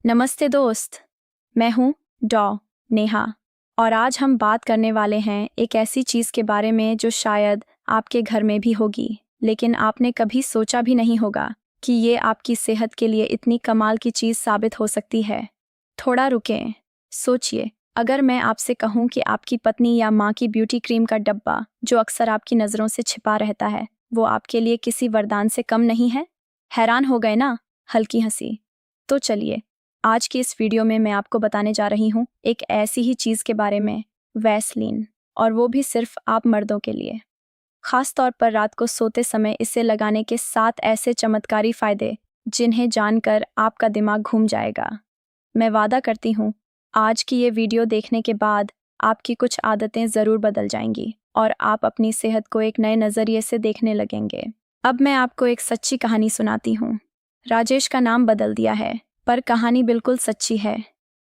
नमस्ते दोस्त, मैं हूँ नेहा और आज हम बात करने वाले हैं एक ऐसी चीज़ के बारे में जो शायद आपके घर में भी होगी, लेकिन आपने कभी सोचा भी नहीं होगा कि ये आपकी सेहत के लिए इतनी कमाल की चीज़ साबित हो सकती है। थोड़ा रुकें, सोचिए, अगर मैं आपसे कहूँ कि आपकी पत्नी या माँ की ब्यूटी क्रीम का डब्बा जो अक्सर आपकी नज़रों से छिपा रहता है, वो आपके लिए किसी वरदान से कम नहीं है। हैरान हो गए ना? हल्की हंसी। तो चलिए, आज की इस वीडियो में मैं आपको बताने जा रही हूँ एक ऐसी ही चीज़ के बारे में, वैसलीन, और वो भी सिर्फ आप मर्दों के लिए। खास तौर पर रात को सोते समय इसे लगाने के 7 ऐसे चमत्कारी फायदे जिन्हें जानकर आपका दिमाग घूम जाएगा। मैं वादा करती हूँ, आज की ये वीडियो देखने के बाद आपकी कुछ आदतें ज़रूर बदल जाएंगी और आप अपनी सेहत को एक नए नज़रिए से देखने लगेंगे। अब मैं आपको एक सच्ची कहानी सुनाती हूँ। राजेश का नाम बदल दिया है, पर कहानी बिल्कुल सच्ची है।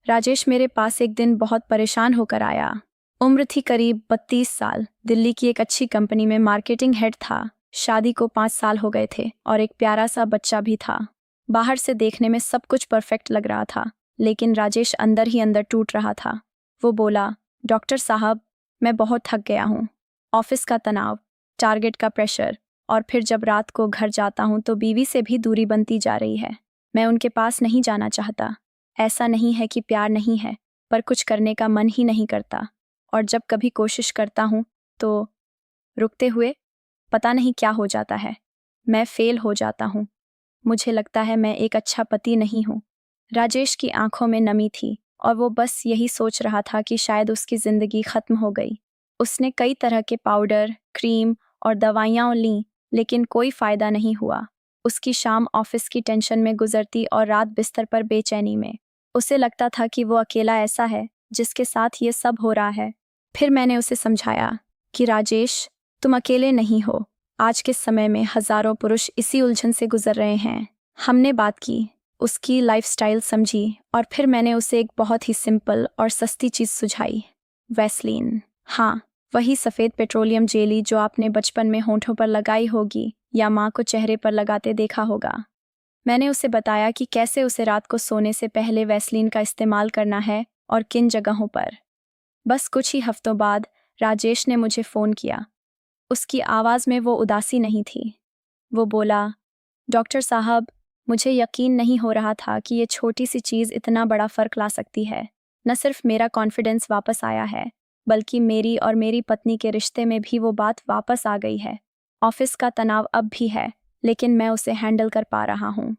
राजेश मेरे पास एक दिन बहुत परेशान होकर आया। उम्र थी करीब 32 साल, दिल्ली की एक अच्छी कंपनी में मार्केटिंग हेड था। शादी को 5 साल हो गए थे और एक प्यारा सा बच्चा भी था। बाहर से देखने में सब कुछ परफेक्ट लग रहा था, लेकिन राजेश अंदर ही अंदर टूट रहा था। वो बोला, डॉक्टर साहब, मैं बहुत थक गया हूँ। ऑफिस का तनाव, टारगेट का प्रेशर, और फिर जब रात को घर जाता हूँ तो बीवी से भी दूरी बनती जा रही है। मैं उनके पास नहीं जाना चाहता। ऐसा नहीं है कि प्यार नहीं है, पर कुछ करने का मन ही नहीं करता। और जब कभी कोशिश करता हूँ तो रुकते हुए पता नहीं क्या हो जाता है। मैं फेल हो जाता हूँ। मुझे लगता है मैं एक अच्छा पति नहीं हूँ। राजेश की आंखों में नमी थी और वो बस यही सोच रहा था कि शायद उसकी जिंदगी खत्म हो गई। उसने कई तरह के पाउडर, क्रीम और दवाइयाँ लीं, लेकिन कोई फायदा नहीं हुआ। उसकी शाम ऑफिस की टेंशन में गुजरती और रात बिस्तर पर बेचैनी में। उसे लगता था कि वो अकेला ऐसा है जिसके साथ ये सब हो रहा है। फिर मैंने उसे समझाया कि राजेश, तुम अकेले नहीं हो। आज के समय में हजारों पुरुष इसी उलझन से गुजर रहे हैं। हमने बात की, उसकी लाइफस्टाइल समझी और फिर मैंने उसे एक बहुत ही सिंपल और सस्ती चीज़ सुझाई, वैसलीन। हाँ, वही सफ़ेद पेट्रोलियम जेली जो आपने बचपन में होंठों पर लगाई होगी या माँ को चेहरे पर लगाते देखा होगा। मैंने उसे बताया कि कैसे उसे रात को सोने से पहले वैसलीन का इस्तेमाल करना है और किन जगहों पर। बस कुछ ही हफ्तों बाद राजेश ने मुझे फ़ोन किया। उसकी आवाज़ में वो उदासी नहीं थी। वो बोला, डॉक्टर साहब, मुझे यकीन नहीं हो रहा था कि ये छोटी सी चीज़ इतना बड़ा फ़र्क ला सकती है। न सिर्फ मेरा कॉन्फिडेंस वापस आया है, बल्कि मेरी और मेरी पत्नी के रिश्ते में भी वो बात वापस आ गई है। ऑफिस का तनाव अब भी है, लेकिन मैं उसे हैंडल कर पा रहा हूँ।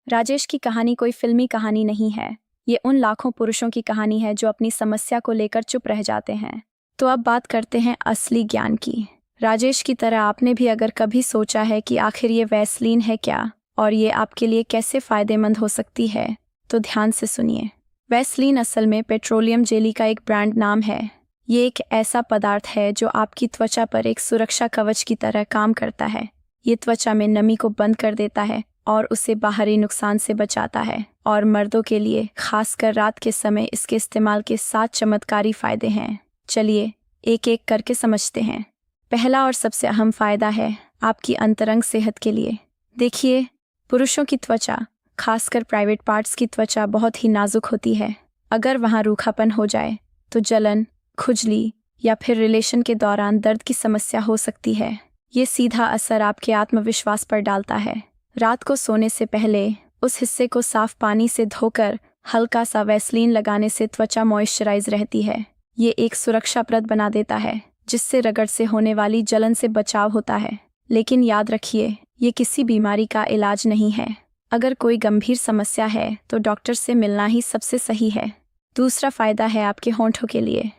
राजेश की कहानी कोई फिल्मी कहानी नहीं है। ये उन लाखों पुरुषों की कहानी है जो अपनी समस्या को लेकर चुप रह जाते हैं। तो अब बात करते हैं असली ज्ञान की। राजेश की तरह आपने भी अगर कभी सोचा है कि आखिर ये वैसलीन है क्या और ये आपके लिए कैसे फ़ायदेमंद हो सकती है, तो ध्यान से सुनिए। वैसलीन असल में पेट्रोलियम जेली का एक ब्रांड नाम है। ये एक ऐसा पदार्थ है जो आपकी त्वचा पर एक सुरक्षा कवच की तरह काम करता है। ये त्वचा में नमी को बंद कर देता है और उसे बाहरी नुकसान से बचाता है। और मर्दों के लिए, खासकर रात के समय, इसके इस्तेमाल के 7 चमत्कारी फायदे हैं। चलिए एक एक करके समझते हैं। पहला और सबसे अहम फायदा है आपकी अंतरंग सेहत के लिए। देखिए, पुरुषों की त्वचा, खासकर प्राइवेट पार्ट्स की त्वचा, बहुत ही नाजुक होती है। अगर वहाँ रूखापन हो जाए तो जलन, खुजली या फिर रिलेशन के दौरान दर्द की समस्या हो सकती है। ये सीधा असर आपके आत्मविश्वास पर डालता है। रात को सोने से पहले उस हिस्से को साफ पानी से धोकर हल्का सा वैसलीन लगाने से त्वचा मॉइस्चराइज रहती है। ये एक सुरक्षा परत बना देता है जिससे रगड़ से होने वाली जलन से बचाव होता है। लेकिन याद रखिए, ये किसी बीमारी का इलाज नहीं है। अगर कोई गंभीर समस्या है तो डॉक्टर से मिलना ही सबसे सही है। दूसरा फायदा है आपके होंठों के लिए।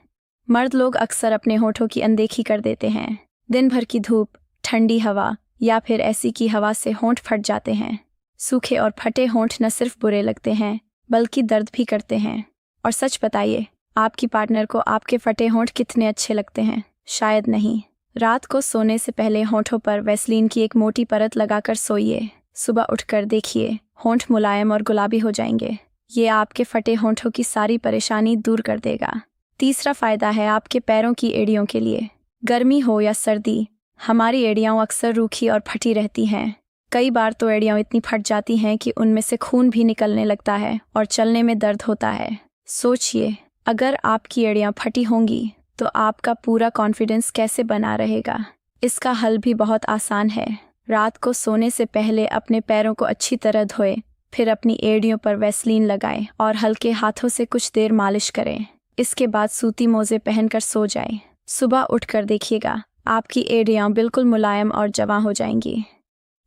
मर्द लोग अक्सर अपने होंठों की अनदेखी कर देते हैं। दिन भर की धूप, ठंडी हवा या फिर ऐसी की हवा से होंठ फट जाते हैं। सूखे और फटे होंठ न सिर्फ बुरे लगते हैं, बल्कि दर्द भी करते हैं। और सच बताइए, आपकी पार्टनर को आपके फटे होंठ कितने अच्छे लगते हैं? शायद नहीं। रात को सोने से पहले होंठों पर वैसलीन की एक मोटी परत लगाकर सोइए। सुबह उठकर देखिए, होंठ मुलायम और गुलाबी हो जाएंगे। ये आपके फटे होंठों की सारी परेशानी दूर कर देगा। तीसरा फायदा है आपके पैरों की एड़ियों के लिए। गर्मी हो या सर्दी, हमारी एड़ियाँ अक्सर रूखी और फटी रहती हैं। कई बार तो एड़ियाँ इतनी फट जाती हैं कि उनमें से खून भी निकलने लगता है और चलने में दर्द होता है। सोचिए, अगर आपकी एड़ियाँ फटी होंगी तो आपका पूरा कॉन्फिडेंस कैसे बना रहेगा। इसका हल भी बहुत आसान है। रात को सोने से पहले अपने पैरों को अच्छी तरह धोएं, फिर अपनी एड़ियों पर वैसलीन लगाएं और हल्के हाथों से कुछ देर मालिश करें। इसके बाद सूती मोजे पहनकर सो जाएं। सुबह उठकर देखिएगा, आपकी एड़ियाँ बिल्कुल मुलायम और जवां हो जाएंगी।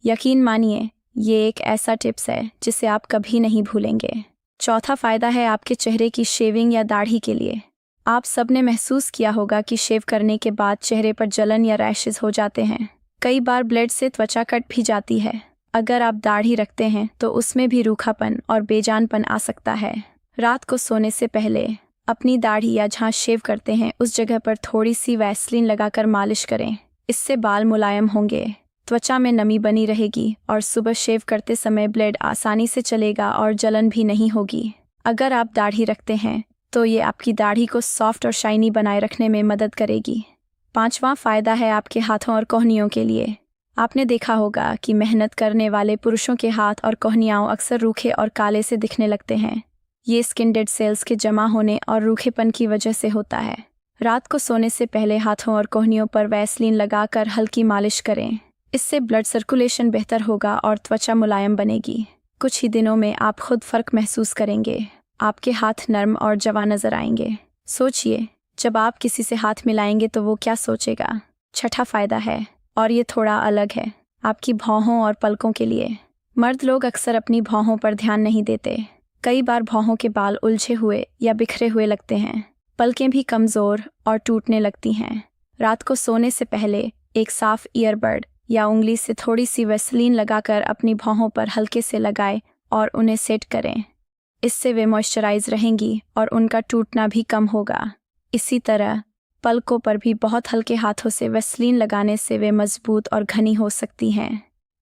यकीन मानिए, ये एक ऐसा टिप्स है जिसे आप कभी नहीं भूलेंगे। चौथा फ़ायदा है आपके चेहरे की शेविंग या दाढ़ी के लिए। आप सबने महसूस किया होगा कि शेव करने के बाद चेहरे पर जलन या रैशेस हो जाते हैं। कई बार ब्लेड से त्वचा कट भी जाती है। अगर आप दाढ़ी रखते हैं तो उसमें भी रूखापन और बेजानपन आ सकता है। रात को सोने से पहले अपनी दाढ़ी या जहाँ शेव करते हैं उस जगह पर थोड़ी सी वैसलीन लगाकर मालिश करें। इससे बाल मुलायम होंगे, त्वचा में नमी बनी रहेगी और सुबह शेव करते समय ब्लेड आसानी से चलेगा और जलन भी नहीं होगी। अगर आप दाढ़ी रखते हैं तो ये आपकी दाढ़ी को सॉफ्ट और शाइनी बनाए रखने में मदद करेगी। पांचवा फ़ायदा है आपके हाथों और कोहनियों के लिए। आपने देखा होगा कि मेहनत करने वाले पुरुषों के हाथ और कोहनियाँ अक्सर रूखे और काले से दिखने लगते हैं। ये स्किन डेड सेल्स के जमा होने और रूखेपन की वजह से होता है। रात को सोने से पहले हाथों और कोहनियों पर वैसलीन लगाकर हल्की मालिश करें। इससे ब्लड सर्कुलेशन बेहतर होगा और त्वचा मुलायम बनेगी। कुछ ही दिनों में आप खुद फर्क महसूस करेंगे। आपके हाथ नरम और जवां नजर आएंगे। सोचिए, जब आप किसी से हाथ मिलाएंगे तो वो क्या सोचेगा। छठा फ़ायदा है, और ये थोड़ा अलग है, आपकी भौहों और पलकों के लिए। मर्द लोग अक्सर अपनी भौहों पर ध्यान नहीं देते। कई बार भौहों के बाल उलझे हुए या बिखरे हुए लगते हैं। पलकें भी कमज़ोर और टूटने लगती हैं। रात को सोने से पहले एक साफ ईयरबड या उंगली से थोड़ी सी वैसलीन लगाकर अपनी भौहों पर हल्के से लगाएं और उन्हें सेट करें। इससे वे मॉइस्चराइज रहेंगी और उनका टूटना भी कम होगा। इसी तरह पलकों पर भी बहुत हल्के हाथों से वैसलीन लगाने से वे मजबूत और घनी हो सकती हैं।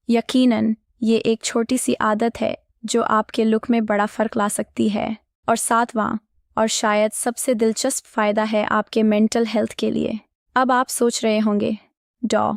यकीनन ये एक छोटी सी आदत है जो आपके लुक में बड़ा फ़र्क ला सकती है। और सातवां और शायद सबसे दिलचस्प फ़ायदा है आपके मेंटल हेल्थ के लिए। अब आप सोच रहे होंगे, डॉ.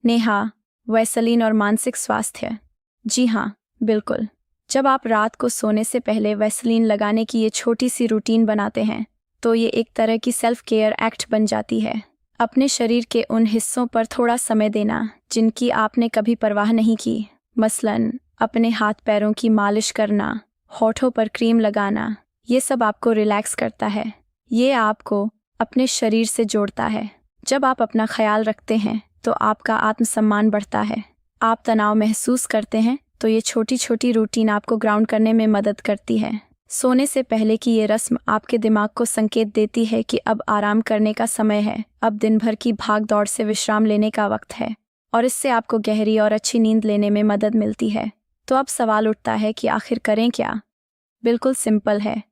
नेहा, वैसलीन और मानसिक स्वास्थ्य। जी हाँ, बिल्कुल। जब आप रात को सोने से पहले वैसलीन लगाने की ये छोटी सी रूटीन बनाते हैं तो ये एक तरह की सेल्फ केयर एक्ट बन जाती है। अपने शरीर के उन हिस्सों पर थोड़ा समय देना जिनकी आपने कभी परवाह नहीं की, मसलन अपने हाथ पैरों की मालिश करना, होठों पर क्रीम लगाना, ये सब आपको रिलैक्स करता है। ये आपको अपने शरीर से जोड़ता है। जब आप अपना ख्याल रखते हैं तो आपका आत्मसम्मान बढ़ता है। आप तनाव महसूस करते हैं तो ये छोटी छोटी रूटीन आपको ग्राउंड करने में मदद करती है। सोने से पहले की ये रस्म आपके दिमाग को संकेत देती है कि अब आराम करने का समय है, अब दिन भर की भाग दौड़ से विश्राम लेने का वक्त है, और इससे आपको गहरी और अच्छी नींद लेने में मदद मिलती है। तो अब सवाल उठता है कि आखिर करें क्या? बिल्कुल सिंपल है।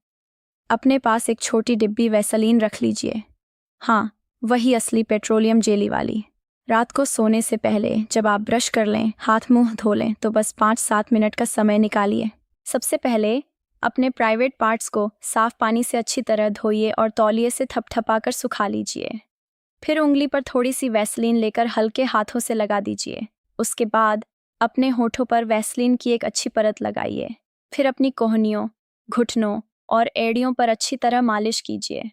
अपने पास एक छोटी डिब्बी वैसलीन रख लीजिए। हाँ, वही असली पेट्रोलियम जेली वाली। रात को सोने से पहले जब आप ब्रश कर लें, हाथ मुंह धो लें तो बस 5-7 मिनट का समय निकालिए। सबसे पहले अपने प्राइवेट पार्ट्स को साफ पानी से अच्छी तरह धोइए और तौलिए से थपथपाकर सुखा लीजिए। फिर उंगली पर थोड़ी सी वैसलीन लेकर हल्के हाथों से लगा दीजिए। उसके बाद अपने होठों पर वैसलीन की एक अच्छी परत लगाइए। फिर अपनी कोहनियों, घुटनों और एड़ियों पर अच्छी तरह मालिश कीजिए।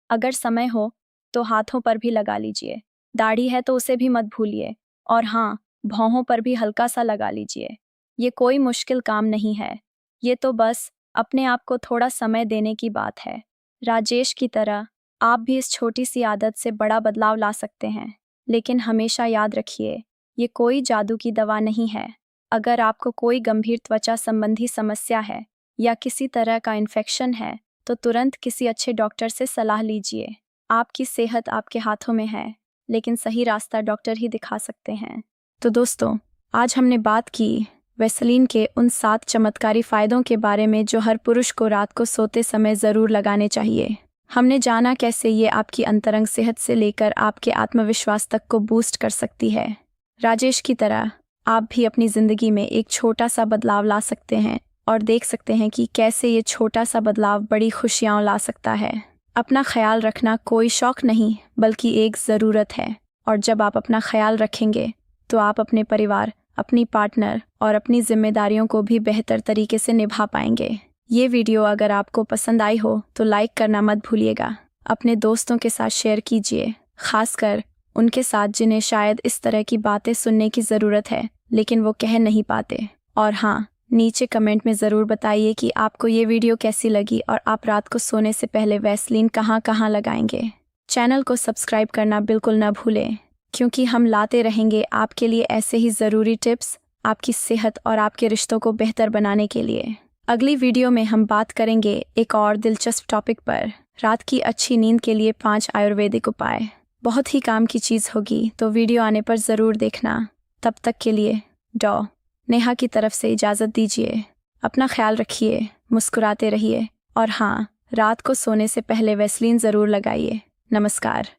अगर समय हो तो हाथों पर भी लगा लीजिए। दाढ़ी है तो उसे भी मत भूलिए। और हाँ, भौहों पर भी हल्का सा लगा लीजिए। ये कोई मुश्किल काम नहीं है। ये तो बस अपने आप को थोड़ा समय देने की बात है। राजेश की तरह आप भी इस छोटी सी आदत से बड़ा बदलाव ला सकते हैं। लेकिन हमेशा याद रखिए, ये कोई जादू की दवा नहीं है। अगर आपको कोई गंभीर त्वचा संबंधी समस्या है या किसी तरह का इन्फेक्शन है तो तुरंत किसी अच्छे डॉक्टर से सलाह लीजिए। आपकी सेहत आपके हाथों में है, लेकिन सही रास्ता डॉक्टर ही दिखा सकते हैं। तो दोस्तों, आज हमने बात की वैसलीन के उन 7 चमत्कारी फ़ायदों के बारे में जो हर पुरुष को रात को सोते समय ज़रूर लगाने चाहिए। हमने जाना कैसे ये आपकी अंतरंग सेहत से लेकर आपके आत्मविश्वास तक को बूस्ट कर सकती है। राजेश की तरह आप भी अपनी ज़िंदगी में एक छोटा सा बदलाव ला सकते हैं और देख सकते हैं कि कैसे ये छोटा सा बदलाव बड़ी खुशियाँ ला सकता है। अपना ख्याल रखना कोई शौक़ नहीं बल्कि एक ज़रूरत है, और जब आप अपना ख्याल रखेंगे तो आप अपने परिवार, अपनी पार्टनर और अपनी जिम्मेदारियों को भी बेहतर तरीके से निभा पाएंगे। ये वीडियो अगर आपको पसंद आई हो तो लाइक करना मत भूलिएगा। अपने दोस्तों के साथ शेयर कीजिए, खासकर उनके साथ जिन्हें शायद इस तरह की बातें सुनने की ज़रूरत है लेकिन वो कह नहीं पाते। और हाँ, नीचे कमेंट में ज़रूर बताइए कि आपको ये वीडियो कैसी लगी और आप रात को सोने से पहले वैसलीन कहाँ कहाँ लगाएंगे। चैनल को सब्सक्राइब करना बिल्कुल न भूलें, क्योंकि हम लाते रहेंगे आपके लिए ऐसे ही ज़रूरी टिप्स आपकी सेहत और आपके रिश्तों को बेहतर बनाने के लिए। अगली वीडियो में हम बात करेंगे एक और दिलचस्प टॉपिक पर, रात की अच्छी नींद के लिए 5 आयुर्वेदिक उपाय। बहुत ही काम की चीज़ होगी, तो वीडियो आने पर ज़रूर देखना। तब तक के लिए डॉ नेहा की तरफ से इजाज़त दीजिए। अपना ख्याल रखिए, मुस्कुराते रहिए और हाँ, रात को सोने से पहले वैसलीन ज़रूर लगाइए। नमस्कार।